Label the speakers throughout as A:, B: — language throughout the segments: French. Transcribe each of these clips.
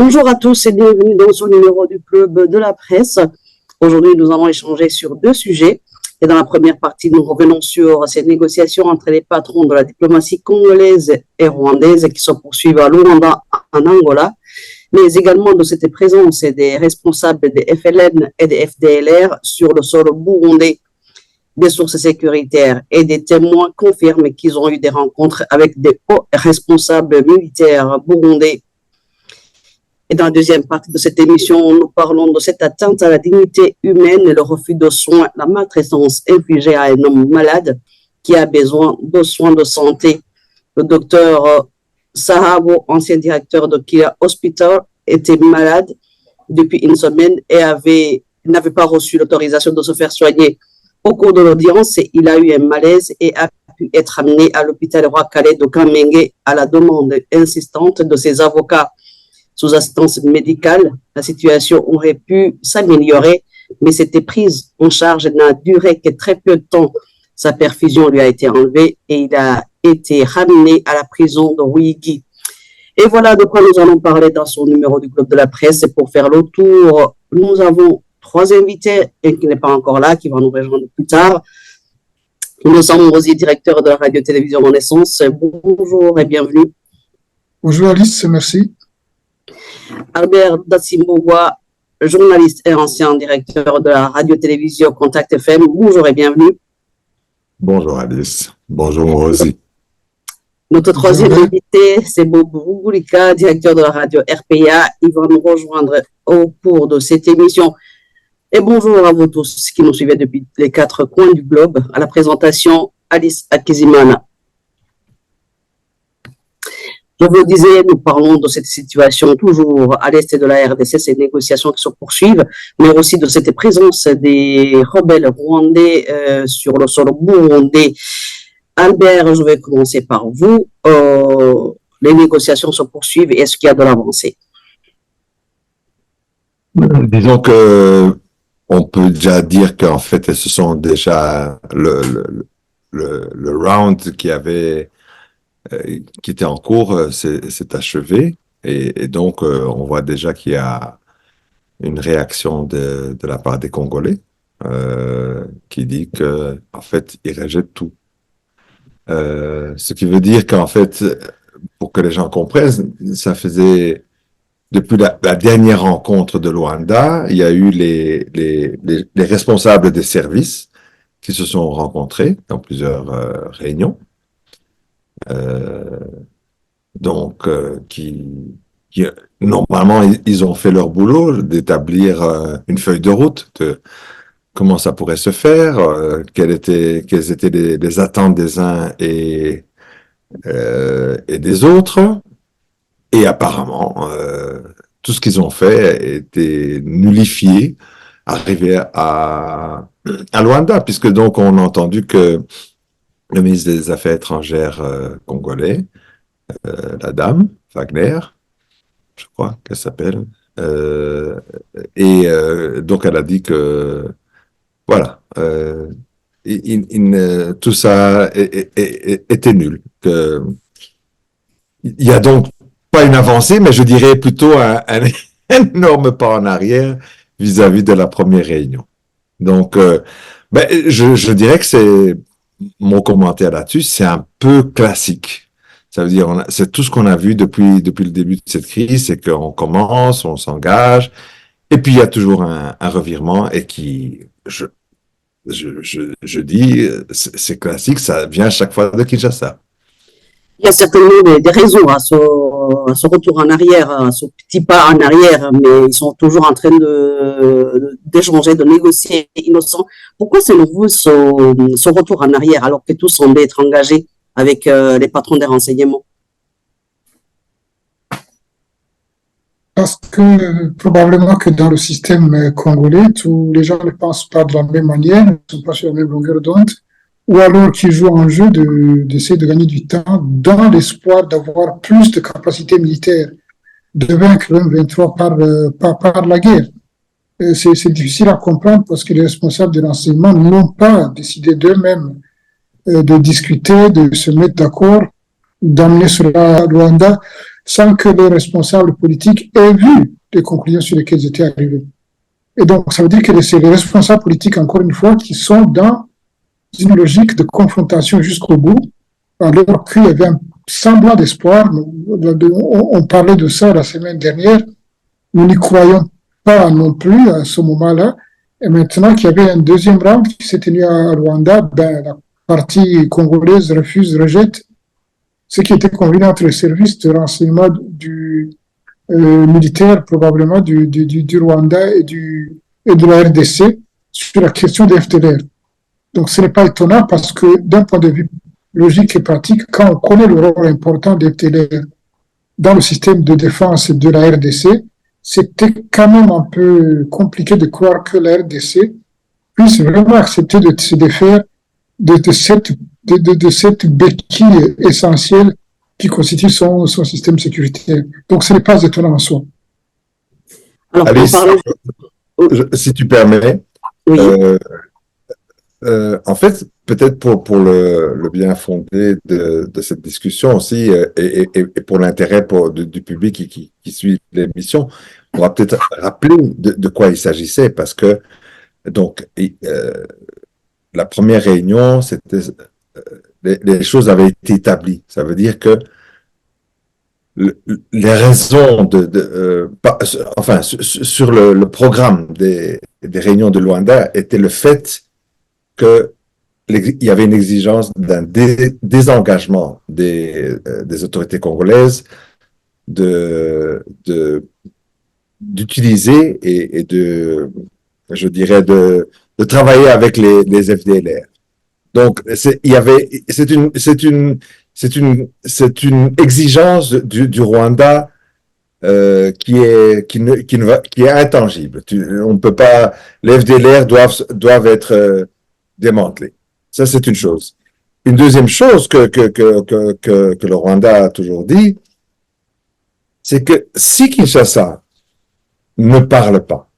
A: Bonjour à tous et bienvenue dans ce numéro du Club de la Presse. Aujourd'hui, nous allons échanger sur deux sujets. Et dans la première partie, nous revenons sur ces négociations entre les patrons de la diplomatie congolaise et rwandaise qui se poursuivent à Luanda, en Angola, mais également de cette présence des responsables des FLN et des FDLR sur le sol burundais. Des sources sécuritaires et des témoins confirment qu'ils ont eu des rencontres avec des hauts responsables militaires burundais. Et dans la deuxième partie de cette émission, nous parlons de cette atteinte à la dignité humaine et le refus de soins, la maltraitance infligée à un homme malade qui a besoin de soins de santé. Le docteur Sahabo, ancien directeur de Kia Hospital, était malade depuis une semaine et n'avait pas reçu l'autorisation de se faire soigner. Au cours de l'audience, il a eu un malaise et a pu être amené à l'hôpital Roi-Calais de Kamenge à la demande insistante de ses avocats. Sous assistance médicale, la situation aurait pu s'améliorer, mais cette prise en charge n'a duré que très peu de temps. Sa perfusion lui a été enlevée et il a été ramené à la prison de Ruyigi. Et voilà de quoi nous allons parler dans son numéro du Club de la Presse. Et pour faire le tour, nous avons trois invités, un qui n'est pas encore là, qui va nous rejoindre plus tard. Nous sommes aussi directeur de la radio-télévision Renaissance. Bonjour et bienvenue.
B: Bonjour Alice, merci.
A: Albert Datsimbowa, journaliste et ancien directeur de la radio-télévision Contact FM. Bonjour et bienvenue.
C: Bonjour Alice. Bonjour Rosie.
A: Notre troisième invité, c'est Bob Rugulika, directeur de la radio RPA. Il va nous rejoindre au cours de cette émission. Et bonjour à vous tous qui nous suivez depuis les quatre coins du globe. À la présentation, Alice Akizimana. Je vous disais, nous parlons de cette situation toujours à l'est de la RDC, ces négociations qui se poursuivent, mais aussi de cette présence des rebelles rwandais sur le sol burundais. Albert, je vais commencer par vous. Les négociations se poursuivent. Est-ce qu'il y a de l'avancée?
C: Disons que on peut déjà dire qu'en fait, ce sont déjà le round qui était en cours, s'est achevé. Et donc, on voit déjà qu'il y a une réaction de la part des Congolais qui dit que, en fait, ils rejettent tout. Ce qui veut dire qu'en fait, pour que les gens comprennent, ça faisait depuis la dernière rencontre de Luanda, il y a eu les responsables des services qui se sont rencontrés dans plusieurs réunions. Donc, qui normalement, ils ont fait leur boulot d'établir une feuille de route de comment ça pourrait se faire, quelles étaient les attentes des uns et des autres. Et apparemment, tout ce qu'ils ont fait était nullifié, arrivé à Luanda, puisque donc on a entendu que le ministre des Affaires étrangères congolais, la dame Wagner, je crois qu'elle s'appelle, donc elle a dit que voilà, tout ça était nul. Il y a donc pas une avancée, mais je dirais plutôt un énorme pas en arrière vis-à-vis de la première réunion. Donc, je dirais que c'est mon commentaire là-dessus, c'est un peu classique. Ça veut dire, c'est tout ce qu'on a vu depuis le début de cette crise, c'est qu'on commence, on s'engage, et puis il y a toujours un revirement et qui, je dis, c'est classique, ça vient chaque fois de Kinshasa.
A: Il y a certainement des raisons à ce retour en arrière, à ce petit pas en arrière, mais ils sont toujours en train d'échanger, de négocier, innocents. Pourquoi selon vous ce retour en arrière alors que tous semblaient être engagés avec les patrons des renseignements?
B: Parce que probablement que dans le système congolais, tous les gens ne pensent pas de la même manière, ne sont pas sur la même longueur d'onde, ou alors qu'ils jouent en jeu d'essayer de gagner du temps dans l'espoir d'avoir plus de capacités militaires, de vaincre le M23 par la guerre. C'est difficile à comprendre parce que les responsables de l'enseignement n'ont pas décidé d'eux-mêmes de discuter, de se mettre d'accord, d'amener cela à Luanda. sans que les responsables politiques aient vu les conclusions sur lesquelles ils étaient arrivés. Et donc, ça veut dire que c'est les responsables politiques, encore une fois, qui sont dans une logique de confrontation jusqu'au bout, alors qu'il y avait un semblant d'espoir. On parlait de ça la semaine dernière. Nous n'y croyons pas non plus à ce moment-là. Et maintenant qu'il y avait un deuxième round qui s'est tenu à Rwanda, la partie congolaise rejette ce qui était convenu entre les services de renseignement militaire, probablement du Rwanda et de la RDC sur la question des FDLR. Donc ce n'est pas étonnant parce que d'un point de vue logique et pratique, quand on connaît le rôle important des FDLR dans le système de défense de la RDC, c'était quand même un peu compliqué de croire que la RDC puisse vraiment accepter de se défaire de cette béquille essentielle qui constitue son système sécuritaire. Donc, ce n'est pas étonnant en soi.
C: Alors, Alice, si tu permets,
A: oui.
C: En fait, peut-être pour le bien fondé de cette discussion aussi et pour l'intérêt du public qui suit l'émission, on va peut-être rappeler de quoi il s'agissait parce que donc la première réunion, c'était les choses avaient été établies. Ça veut dire que les raisons sur le programme des réunions de Luanda était le fait que il y avait une exigence d'un désengagement des autorités congolaises d'utiliser et je dirais de travailler avec les FDLR. Donc c'est une exigence du Rwanda qui est intangible. On ne peut pas, les FDLR doivent être démantelés. Ça, c'est une chose. Une deuxième chose que le Rwanda a toujours dit, c'est que si Kinshasa ne parle pas,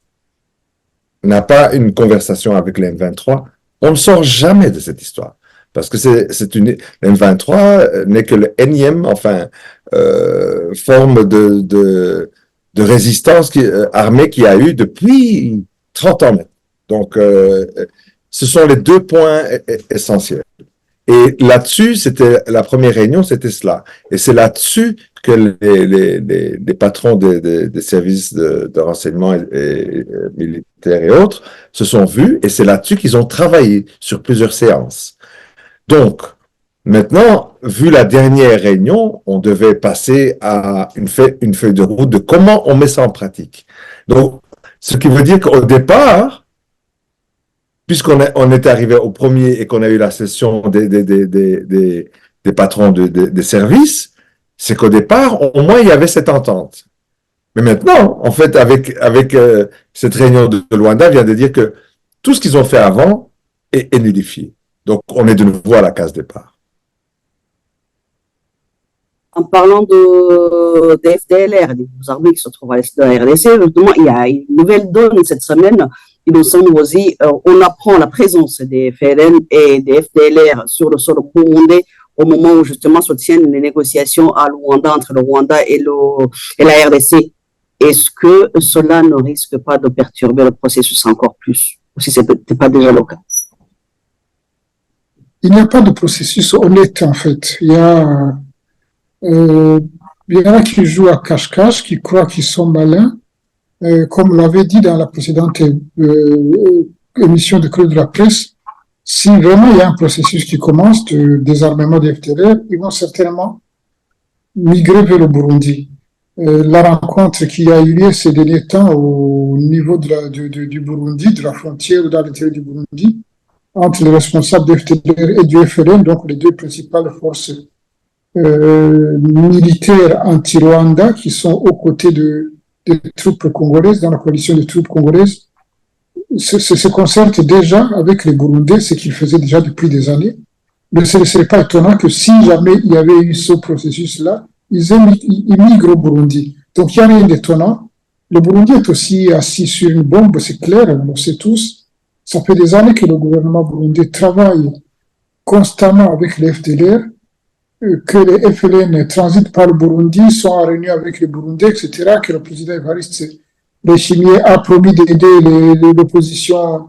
C: n'a pas une conversation avec les M23, on ne sort jamais de cette histoire. Parce que le M23 n'est que le énième, forme de résistance armée qu'il y a eu depuis 30 ans maintenant. Donc, ce sont les deux points essentiels. Et là-dessus, la première réunion, c'était cela. Et c'est là-dessus que les patrons des services de renseignement et militaires et autres se sont vus, et c'est là-dessus qu'ils ont travaillé sur plusieurs séances. Donc, maintenant, vu la dernière réunion, on devait passer à une feuille de route de comment on met ça en pratique. Donc, ce qui veut dire qu'au départ, puisqu'on est arrivé au premier et qu'on a eu la session des patrons des services, c'est qu'au départ, au moins, il y avait cette entente. Mais maintenant, en fait, avec cette réunion de Luanda, vient de dire que tout ce qu'ils ont fait avant est nullifié. Donc, on est de nouveau à la case départ.
A: En parlant des FDLR, des armées qui se trouvent à l'est de la RDC, justement, il y a une nouvelle donne cette semaine. Il nous semble aussi, on apprend la présence des FLN et des FDLR sur le sol burundais au moment où justement se tiennent les négociations à Luanda entre le Rwanda et la RDC. Est-ce que cela ne risque pas de perturber le processus encore plus, ou si ce n'était pas déjà le cas?
B: Il n'y a pas de processus honnête en fait. Il y en a qui jouent à cache-cache, qui croient qu'ils sont malins. Comme on l'avait dit dans la précédente émission de Creux de la Presse, si vraiment il y a un processus qui commence de désarmement des FDLR, ils vont certainement migrer vers le Burundi. La rencontre qui a eu lieu ces derniers temps au niveau du Burundi, de la frontière ou dans l'intérieur du Burundi, entre les responsables des FDLR et du FLN, donc les deux principales forces militaires anti-Rwanda qui sont aux côtés des troupes congolaises, dans la coalition des troupes congolaises, se concertent déjà avec les Burundais, ce qu'ils faisaient déjà depuis des années. Mais ce ne serait pas étonnant que si jamais il y avait eu ce processus-là, ils migrent au Burundi. Donc il n'y a rien d'étonnant. Le Burundi est aussi assis sur une bombe, c'est clair, on le sait tous. Ça fait des années que le gouvernement burundais travaille constamment avec les FDLR que les FLN transitent par le Burundi, sont en réunion avec les Burundais, etc., que le président Évariste Ndayishimiye a promis d'aider l'opposition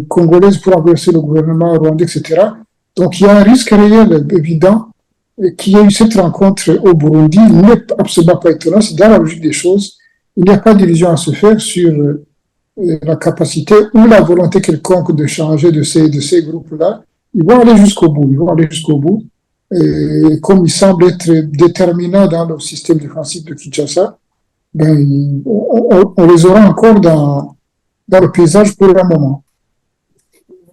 B: congolaise pour renverser le gouvernement rwandais, etc. Donc il y a un risque réel, évident, qu'il y ait eu cette rencontre au Burundi. Il n'est absolument pas étonnant, c'est dans la logique des choses. Il n'y a pas d'illusion à se faire sur la capacité ou la volonté quelconque de changer de ces groupes-là. Ils vont aller jusqu'au bout, ils vont aller jusqu'au bout. Et comme il semble être déterminant dans le système défensif de Kinshasa, ben, on les aura encore dans le paysage pour un moment.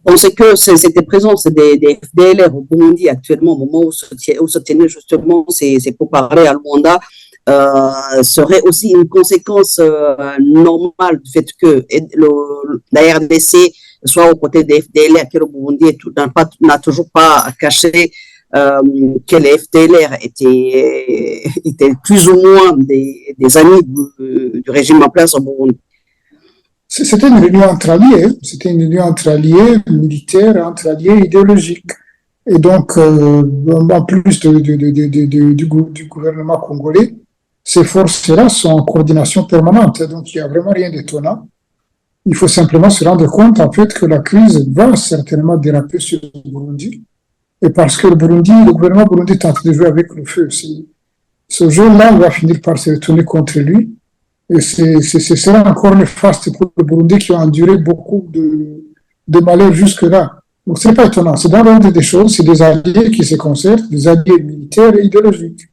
A: On sait que cette présence des FDLR au Burundi actuellement, au moment où se tenaient justement ces pourparlers à Luanda, serait aussi une conséquence normale du fait que la RDC soit aux côtés des FDLR, que le Burundi n'a toujours pas caché que les FDLR étaient plus ou moins des amis du régime en place au Burundi.
B: C'était une réunion entre alliés, c'était une réunion entre alliés militaires, entre alliés idéologiques. Et donc, en plus du gouvernement congolais, ces forces-là sont en coordination permanente. Donc, il n'y a vraiment rien d'étonnant. Il faut simplement se rendre compte, en fait, que la crise va certainement déraper sur le Burundi. Et parce que le gouvernement burundi tente de jouer avec le feu. Ce jeu-là va finir par se retourner contre lui. Et ce sera encore néfaste pour le Burundi qui a enduré beaucoup de malheur jusque-là. Donc, ce n'est pas étonnant. C'est dans l'ordre des choses. C'est des alliés qui se concertent, des alliés militaires et idéologiques.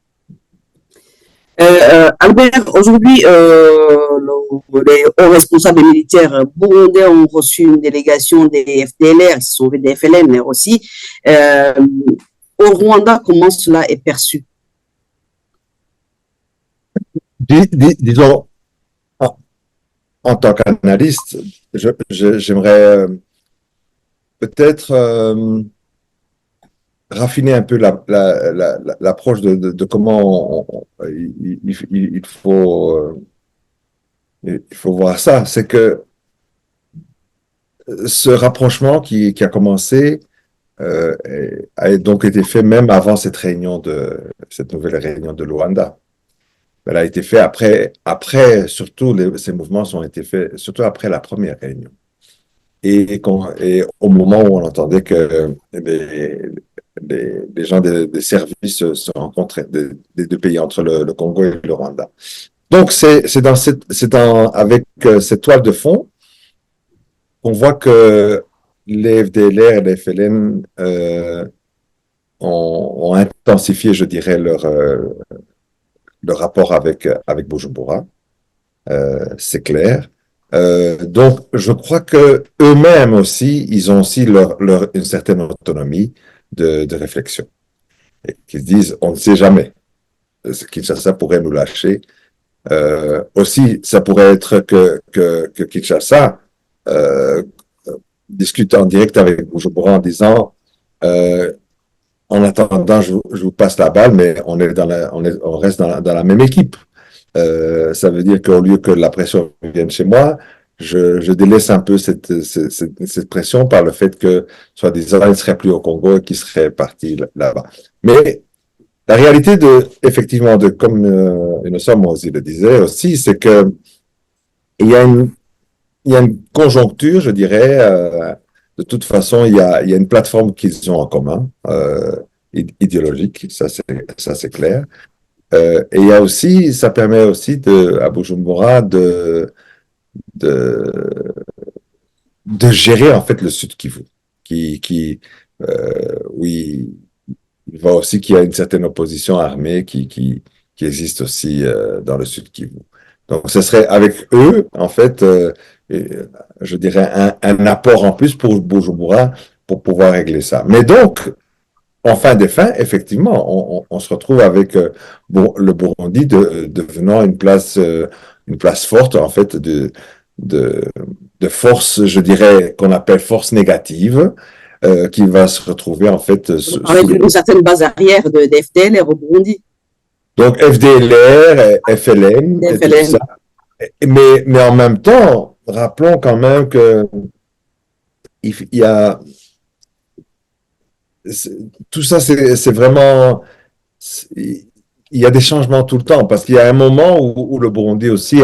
A: Albert, aujourd'hui, les hauts responsables militaires burundais ont reçu une délégation des FDLR, qui sont des FLN aussi. Au Rwanda, comment cela est perçu?
C: Disons, en tant qu'analyste, j'aimerais peut-être raffiner un peu l'approche de comment il faut voir ça. C'est que ce rapprochement qui a commencé a donc été fait même avant cette nouvelle réunion de Luanda. Elle a été fait après surtout ces mouvements ont été faits surtout après la première réunion. Et au moment où on entendait que les gens des services se rencontraient des deux pays entre le Congo et le Rwanda. Donc c'est avec cette toile de fond qu'on voit que les FDLR et les FLN ont intensifié, je dirais, leur rapport avec Bujumbura. C'est clair. Donc, je crois que eux-mêmes aussi, ils ont aussi une certaine autonomie de réflexion. Et qu'ils disent, on ne sait jamais. Kinshasa pourrait nous lâcher. Aussi, ça pourrait être que Kinshasa discute en direct avec Bujumbura en disant, en attendant, je vous passe la balle, mais on reste dans la même équipe. Ça veut dire qu'au lieu que la pression vienne chez moi, je délaisse un peu cette pression par le fait que, soi-disant, il ne serait plus au Congo et qu'il serait parti là-bas. Mais la réalité effectivement, comme Innocent Mozi le disait aussi, c'est que il y a une conjoncture, je dirais, de toute façon, il y a une plateforme qu'ils ont en commun, idéologique, ça c'est clair. Et il y a aussi, ça permet aussi à Bujumbura de gérer en fait le Sud Kivu, oui, il voit aussi qu'il y a une certaine opposition armée qui existe aussi dans le Sud Kivu. Donc, ce serait avec eux, en fait, je dirais un apport en plus pour Bujumbura pour pouvoir régler ça. Mais donc, en fin des fins, effectivement, on se retrouve avec le Burundi devenant une place forte, en fait, de force, je dirais, qu'on appelle force négative, qui va se retrouver, en fait...
A: avec une certaine base arrière des FDLR au Burundi.
C: Donc, FDLR, FLN, et tout ça. Mais en même temps, rappelons quand même que il y a... tout ça, c'est vraiment, il y a des changements tout le temps, parce qu'il y a un moment où le Burundi aussi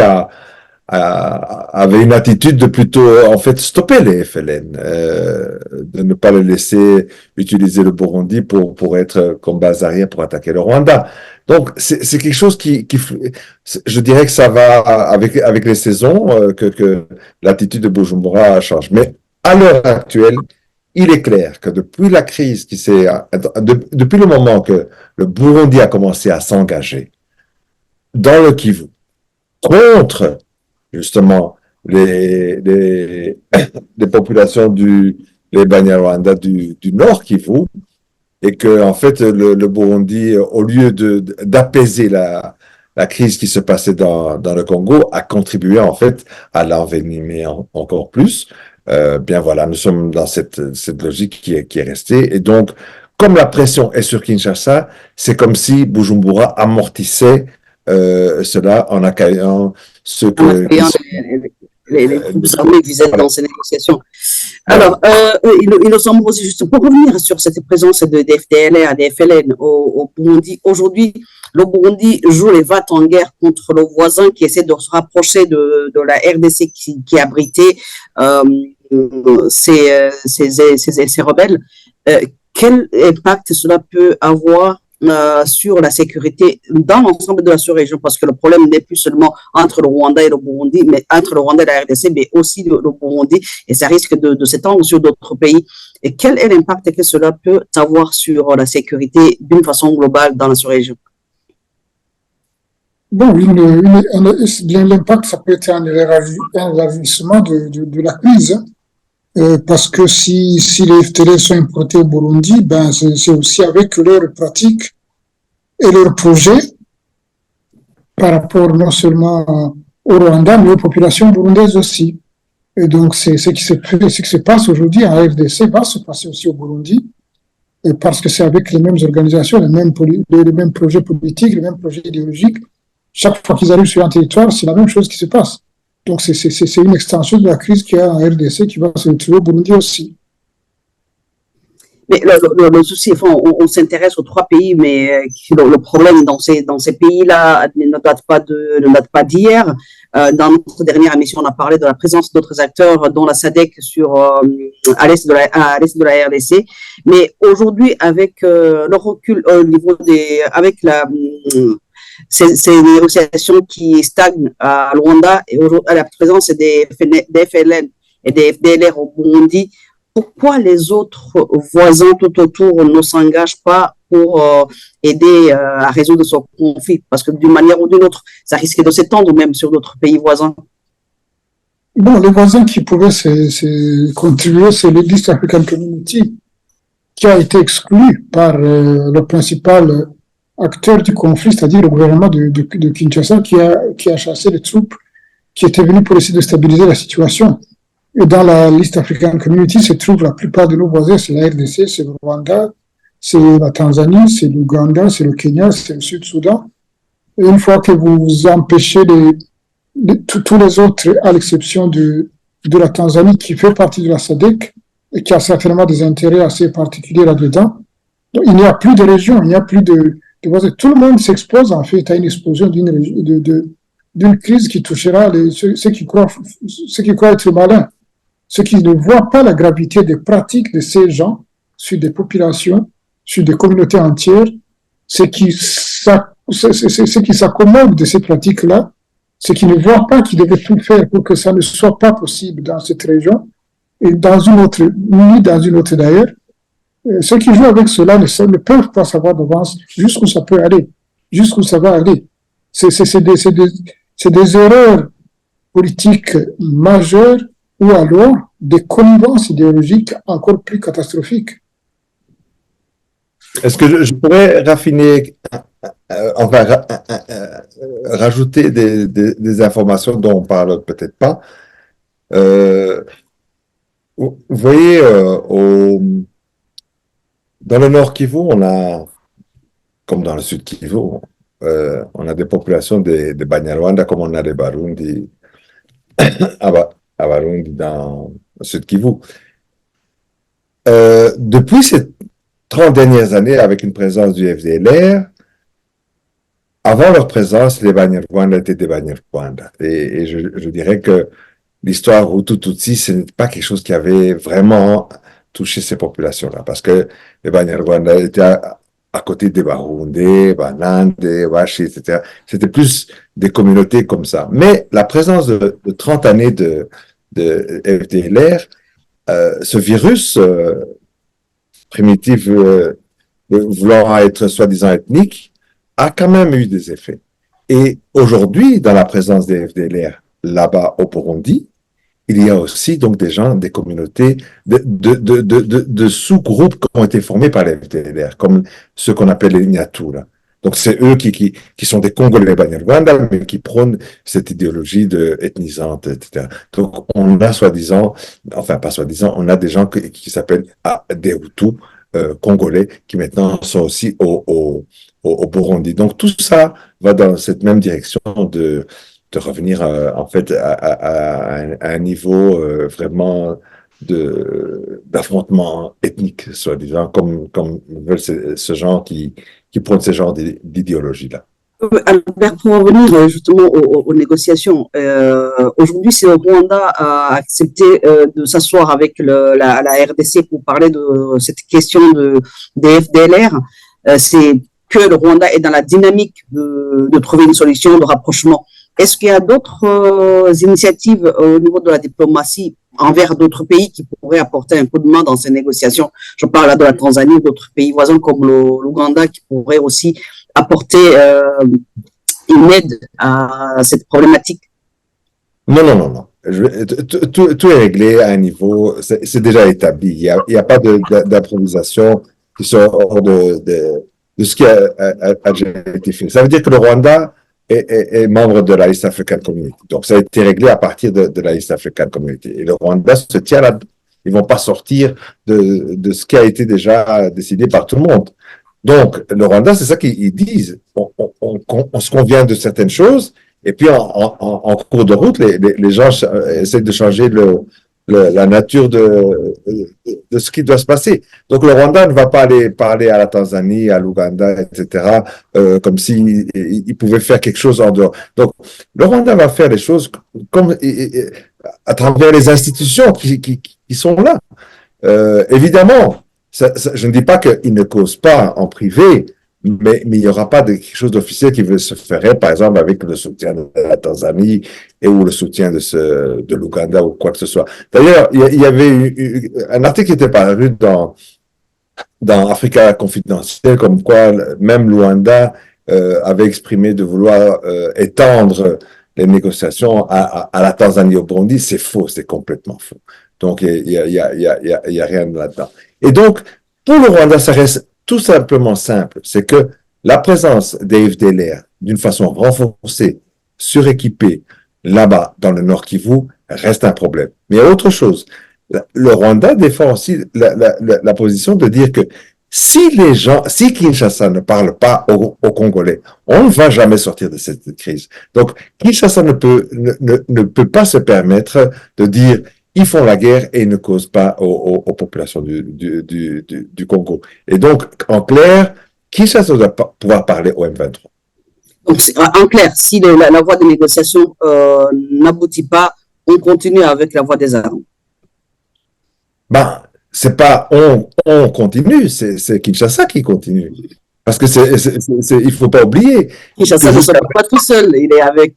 C: avait une attitude de plutôt, en fait, stopper les FLN, de ne pas le laisser utiliser le Burundi pour être comme base arrière pour attaquer le Rwanda. Donc, c'est quelque chose je dirais que ça va avec les saisons, que l'attitude de Bujumbura change. Mais à l'heure actuelle, il est clair que depuis la crise depuis le moment que le Burundi a commencé à s'engager dans le Kivu contre justement les populations les Banyarwanda du Nord Kivu, et que en fait le Burundi, au lieu d'apaiser la crise qui se passait dans le Congo, a contribué en fait à l'envenimer encore plus. Bien voilà, nous sommes dans cette logique qui est restée, et donc comme la pression est sur Kinshasa, c'est comme si Bujumbura amortissait cela en accueillant ceux
A: En
C: qui
A: accueillant
C: sont
A: les groupes armés visés
C: voilà.
A: dans ces négociations.
C: Voilà.
A: Alors, il nous semble aussi, juste pour revenir sur cette présence des FDLR, des FLN au Burundi, aujourd'hui, le Burundi joue les vats en guerre contre le voisin qui essaie de se rapprocher de la RDC qui abritait ces rebelles. Quel impact cela peut avoir sur la sécurité dans l'ensemble de la sous-région, parce que le problème n'est plus seulement entre le Rwanda et le Burundi, mais entre le Rwanda et la RDC, mais aussi le Burundi, et ça risque de s'étendre sur d'autres pays. Et quel est l'impact que cela peut avoir sur la sécurité d'une façon globale dans la sous-région?
B: Bon, l'impact, ça peut être un élargissement de la crise, hein. Parce que si les FTL sont importés au Burundi, ben c'est aussi avec leurs pratiques et leurs projets par rapport non seulement au Rwanda, mais aux populations burundaises aussi. Et donc, ce qui se passe aujourd'hui en RDC va se passer aussi au Burundi, parce que c'est avec les mêmes organisations, les mêmes projets politiques, les mêmes projets idéologiques. Chaque fois qu'ils arrivent sur un territoire, c'est la même chose qui se passe. Donc, c'est une extension de la crise qu'il y a en RDC qui va se retrouver au Burundi aussi.
A: Mais le souci, enfin, on s'intéresse aux trois pays, mais le problème dans ces pays-là ne date pas d'hier. Dans notre dernière émission, on a parlé de la présence d'autres acteurs, dont la SADC à l'est de la RDC. Mais aujourd'hui, avec le recul au niveau avec ces négociations qui stagnent à Luanda et à la présence des FLN et des FDLR au Burundi, pourquoi les autres voisins tout autour ne s'engagent pas pour aider à résoudre ce conflit? Parce que d'une manière ou d'une autre, ça risque de s'étendre même sur d'autres pays voisins.
B: Bon, les voisins qui pouvaient contribuer, c'est l'East African Community, qui a été exclu par le principal acteur du conflit, c'est-à-dire le gouvernement de Kinshasa, qui a chassé les troupes qui étaient venues pour essayer de stabiliser la situation. Et dans la liste African Community se trouvent la plupart de nos voisins, c'est la RDC, c'est le Rwanda, c'est la Tanzanie, c'est l'Ouganda, c'est le Kenya, c'est le Sud-Soudan. Et une fois que vous empêchez tous les autres, à l'exception de la Tanzanie, qui fait partie de la SADC, et qui a certainement des intérêts assez particuliers là-dedans, il n'y a plus de région, il n'y a plus de voisins. Tout le monde s'expose, en fait, à une explosion d'une crise qui touchera ceux qui croient être malins. Ceux qui ne voient pas la gravité des pratiques de ces gens sur des populations, sur des communautés entières, ceux qui s'accommodent de ces pratiques-là, ceux qui ne voient pas qu'ils devaient tout faire pour que ça ne soit pas possible dans cette région, et dans une autre, ni dans une autre d'ailleurs, ceux qui jouent avec cela ne peuvent pas savoir d'avance jusqu'où ça peut aller, jusqu'où ça va aller. C'est des erreurs politiques majeures, ou alors des connivences idéologiques encore plus catastrophiques.
C: Est-ce que je pourrais raffiner, rajouter des informations dont on parle peut-être pas? Vous voyez, dans le Nord Kivu, comme dans le Sud Kivu, on a des populations de Banyarwanda comme on a des Barundi à Barundi dans le Sud Kivu. Depuis 30 dernières années avec une présence du FDLR. Avant leur présence, les Banyarwanda étaient des Banyarwanda. Et je dirais que l'histoire Hutu-Tutsi, ce n'est pas quelque chose qui avait vraiment touché ces populations-là, parce que les Banyarwanda étaient à côté des Barundé, Banande, Washi, etc. C'était plus des communautés comme ça. Mais la présence de 30 années de FDLR, ce virus primitif voulant être soi-disant ethnique, a quand même eu des effets. Et aujourd'hui, dans la présence des FDLR là-bas au Burundi, il y a aussi donc des gens, des communautés, de sous-groupes qui ont été formés par les FDLR, comme ceux qu'on appelle les Nyatu, là. Donc c'est eux qui sont des Congolais Banyarwanda, mais qui prônent cette idéologie ethnisante, etc. Donc on a soi-disant, enfin pas soi-disant, on a des gens qui s'appellent des Hutus congolais, qui maintenant sont aussi au Burundi. Donc tout ça va dans cette même direction de revenir en fait à un niveau vraiment d'affrontement ethnique, soi-disant, comme veulent ce genre qui prônent ce genre d'idéologie-là.
A: Albert, pour revenir justement aux négociations, aujourd'hui, si le Rwanda a accepté de s'asseoir avec la RDC pour parler de cette question des FDLR, c'est que le Rwanda est dans la dynamique de trouver une solution de rapprochement. Est-ce qu'il y a d'autres initiatives au niveau de la diplomatie envers d'autres pays qui pourraient apporter un coup de main dans ces négociations? Je parle là de la Tanzanie ou d'autres pays voisins comme l'Ouganda qui pourraient aussi apporter une aide à cette problématique.
C: Non, non, non, non. Tout est réglé à un niveau, c'est déjà établi. Il y a pas d'improvisation qui sort hors de ce qui a déjà été fait. Ça veut dire que le Rwanda est membre de la East African Community. Donc, ça a été réglé à partir de la East African Community. Et le Rwanda se tient là. Ils vont pas sortir de ce qui a été déjà décidé par tout le monde. Donc, le Rwanda, c'est ça qu'ils disent. On se convient de certaines choses, et puis en cours de route, les gens essaient de changer la nature de ce qui doit se passer. Donc, le Rwanda ne va pas aller parler à la Tanzanie, à l'Ouganda, etc., comme s'il pouvait faire quelque chose en dehors. Donc, le Rwanda va faire les choses comme à travers les institutions qui sont là. Évidemment, je ne dis pas qu'il ne cause pas en privé, mais il n'y aura pas de quelque chose d'officiel qui se ferait, par exemple, avec le soutien de la Tanzanie ou le soutien de l'Ouganda ou quoi que ce soit. D'ailleurs, il y avait un article qui était paru dans Africa Confidentiel, comme quoi même Luanda avait exprimé de vouloir étendre les négociations à la Tanzanie au Burundi. C'est faux, c'est complètement faux. Donc, il y a rien là-dedans. Et donc, pour le Rwanda, ça reste tout simplement simple. C'est que la présence des FDLR, d'une façon renforcée, suréquipée, là-bas, dans le Nord Kivu, reste un problème. Mais il y a autre chose. Le Rwanda défend aussi la position de dire que si Kinshasa ne parle pas aux Congolais, on ne va jamais sortir de cette crise. Donc, Kinshasa ne peut pas se permettre de dire ils font la guerre et ils ne causent pas aux populations du Congo. Et donc, en clair, Kinshasa doit pouvoir parler au M23.
A: Donc, en clair, si la voie de négociation n'aboutit pas, on continue avec la voie des armes.
C: Ben, c'est pas on continue, c'est Kinshasa qui continue. Parce que il faut pas oublier.
A: Kinshasa ne sera pas tout seul, il est avec.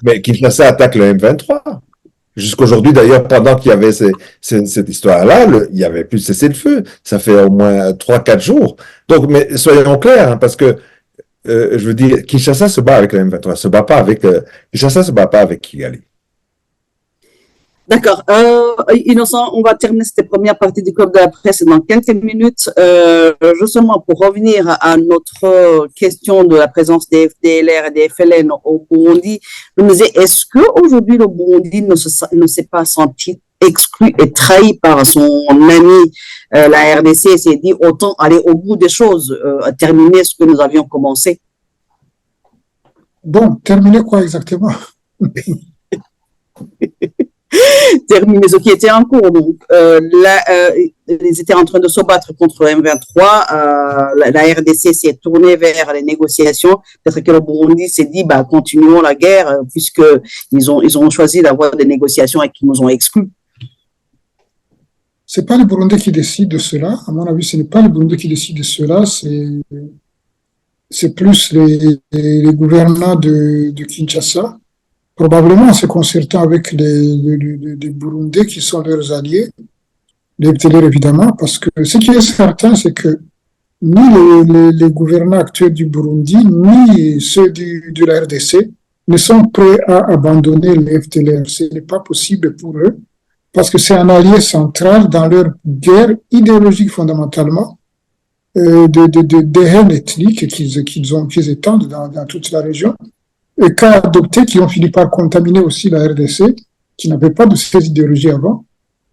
C: Mais Kinshasa attaque le M23. Jusqu'aujourd'hui, d'ailleurs, pendant qu'il y avait cette histoire-là, il y avait plus de cessez-le-feu. Ça fait au moins 3-4 jours. Donc, mais soyons clairs, hein, parce que je veux dire, Kinshasa se bat avec le M23, Kinshasa se bat pas avec Kigali.
A: D'accord. Innocent, on va terminer cette première partie du club de la presse dans quelques minutes. Justement, pour revenir à notre question de la présence des FDLR et des FLN au Burundi, je me disais, est-ce qu'aujourd'hui le Burundi ne s'est pas senti exclu et trahi par son ami, la RDC, et s'est dit autant aller au bout des choses, terminer ce que nous avions commencé?
B: Bon, terminer quoi exactement?
A: terminé, ce qui était en cours. Donc, ils étaient en train de se battre contre le M23. La RDC s'est tournée vers les négociations. Peut-être que le Burundi s'est dit, bah, continuons la guerre, puisque ils ont choisi d'avoir des négociations et qu'ils nous ont exclus.
B: C'est pas le Burundi qui décide de cela. À mon avis, ce n'est pas le Burundi qui décide de cela. C'est plus les gouvernants de Kinshasa, probablement en se concertant avec les Burundais qui sont leurs alliés, les FDLR évidemment, parce que ce qui est certain, c'est que ni les gouvernants actuels du Burundi, ni ceux de la RDC ne sont prêts à abandonner les FDLR. Ce n'est pas possible pour eux, parce que c'est un allié central dans leur guerre idéologique fondamentalement, de haine ethnique qu'ils étendent dans toute la région, et qu'a adopté, qui ont fini par contaminer aussi la RDC, qui n'avait pas de cette idéologie avant,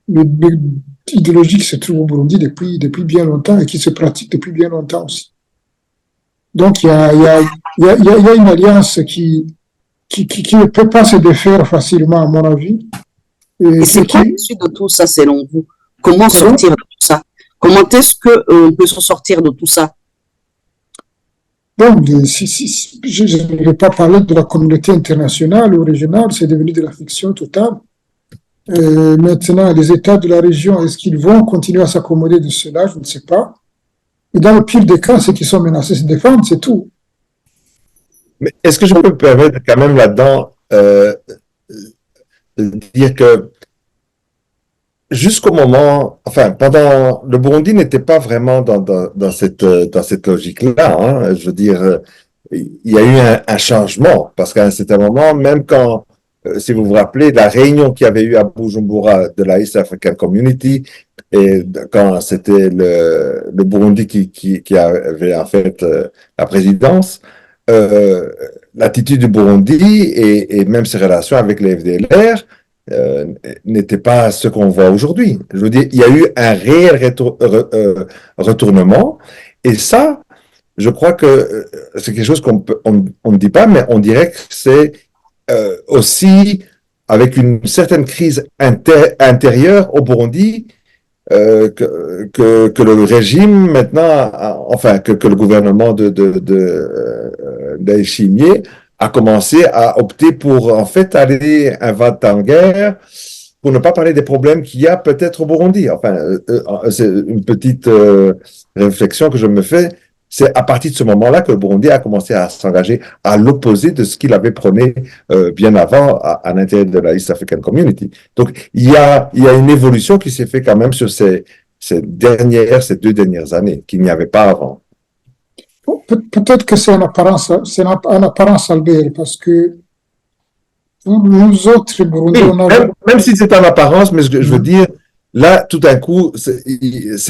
B: l'idéologie qui se trouve au Burundi depuis bien longtemps et qui se pratique depuis bien longtemps aussi. Donc il y a une alliance qui ne peut pas se défaire facilement, à mon avis.
A: Et c'est quoi l'issue de tout ça, selon vous? Comment sortir de tout ça? Comment est-ce qu'on peut s'en sortir de tout ça?
B: Bon, je ne vais pas parler de la communauté internationale ou régionale, c'est devenu de la fiction totale. Maintenant, les États de la région, est-ce qu'ils vont continuer à s'accommoder de cela? Je ne sais pas. Et dans le pire des cas, ceux qui sont menacés se défendent, c'est tout.
C: Mais est-ce que je peux me permettre quand même là-dedans de dire que jusqu'au moment, enfin, pendant, le Burundi n'était pas vraiment dans cette logique-là, hein. Je veux dire, il y a eu un changement, parce qu'à un certain moment, même quand, si vous vous rappelez, la réunion qu'il y avait eu à Bujumbura de la East African Community, et quand c'était le Burundi qui avait en fait la présidence, l'attitude du Burundi et même ses relations avec les FDLR, n'était pas ce qu'on voit aujourd'hui. Je veux dire, il y a eu un réel retournement, et ça, je crois que c'est quelque chose qu'on ne dit pas, mais on dirait que c'est aussi avec une certaine crise intérieure au Burundi, que le régime maintenant, enfin que le gouvernement d'Ndayishimiye a commencé à opter pour en fait aller en guerre, pour ne pas parler des problèmes qu'il y a peut-être au Burundi. Enfin, c'est une petite réflexion que je me fais. C'est à partir de ce moment-là que le Burundi a commencé à s'engager à l'opposé de ce qu'il avait prôné bien avant à l'intérieur de la East African Community. Donc, il y a une évolution qui s'est faite quand même sur ces 2 dernières années, qu'il n'y avait pas avant.
B: Peut-être que c'est en apparence, Albert, parce que nous autres Burundais,
C: même si c'est en apparence, mais je veux dire, là, tout d'un coup, ça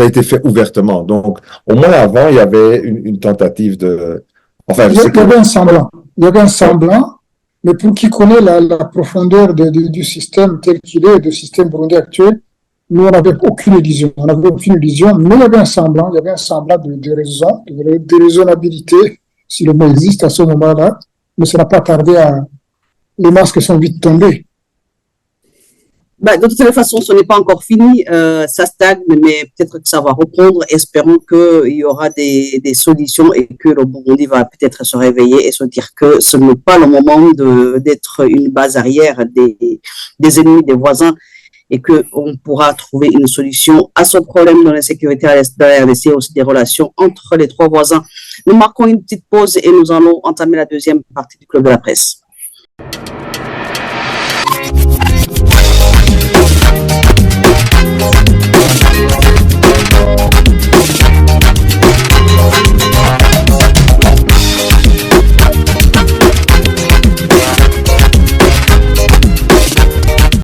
C: a été fait ouvertement. Donc, au moins avant, il y avait une tentative de... Enfin,
B: il y avait un semblant. Il y avait un semblant, mais pour qui connaît la profondeur du système tel qu'il est, du système burundais actuel, nous, on n'avait aucune illusion. On n'avait aucune illusion, mais il y avait un semblant de raison, de raisonnabilité, si le mot existe à ce moment-là, mais ça n'a pas tardé les masques sont vite tombés.
A: Bah, de toute façon, ce n'est pas encore fini, ça stagne, mais peut-être que ça va reprendre. Espérons qu'il y aura des solutions et que le Burundi va peut-être se réveiller et se dire que ce n'est pas le moment d'être une base arrière des ennemis, des voisins, et qu'on pourra trouver une solution à ce problème de l'insécurité à l'est de la RDC et aussi des relations entre les 3 voisins. Nous marquons une petite pause et nous allons entamer la deuxième partie du Club de la Presse.